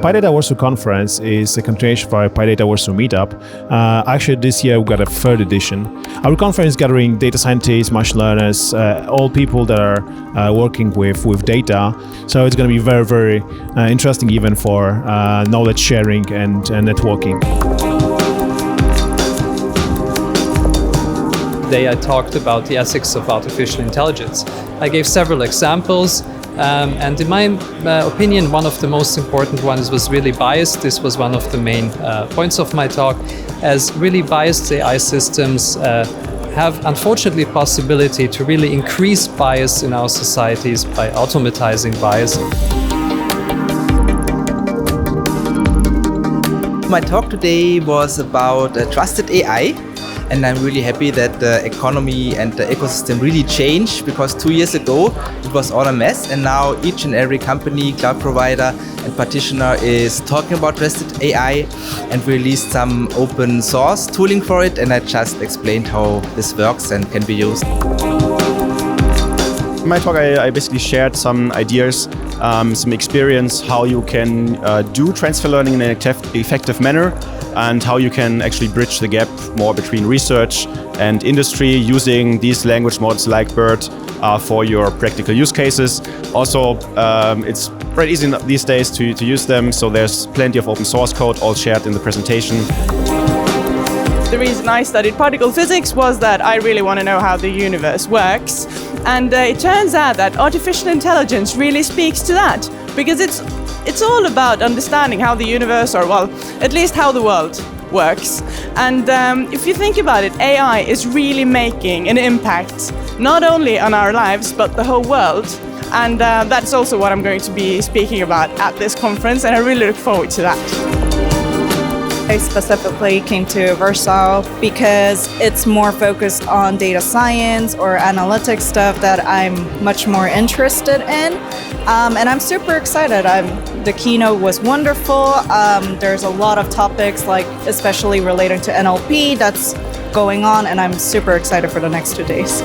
PyData Warsaw Conference is a continuation of our PyData Warsaw meetup. Actually, this year we got a third edition. Our conference is gathering data scientists, machine learners, all people that are working with data. So it's going to be very, very interesting even for knowledge sharing and networking. Today I talked about the ethics of artificial intelligence. I gave several examples. And in my opinion, one of the most important ones was really bias. This was one of the main points of my talk, as really biased AI systems have unfortunately possibility to really increase bias in our societies by automatizing bias. My talk today was about trusted AI. And I'm really happy that the economy and the ecosystem really changed, because 2 years ago it was all a mess, and now each and every company, cloud provider and practitioner is talking about trusted AI, and we released some open source tooling for it, and I just explained how this works and can be used. In my talk, I basically shared some ideas, some experience, how you can do transfer learning in an effective manner, and how you can actually bridge the gap more between research and industry using these language models like BERT for your practical use cases. Also, it's very easy these days to use them, so there's plenty of open source code all shared in the presentation. The reason I studied particle physics was that I really want to know how the universe works. And it turns out that artificial intelligence really speaks to that, because it's all about understanding how the universe, or well, at least how the world works. And if you think about it, AI is really making an impact, not only on our lives, but the whole world. And that's also what I'm going to be speaking about at this conference, and I really look forward to that. I specifically came to Warsaw because it's more focused on data science or analytics stuff that I'm much more interested in. And I'm super excited. The keynote was wonderful. There's a lot of topics, like especially related to NLP, that's going on, and I'm super excited for the next 2 days.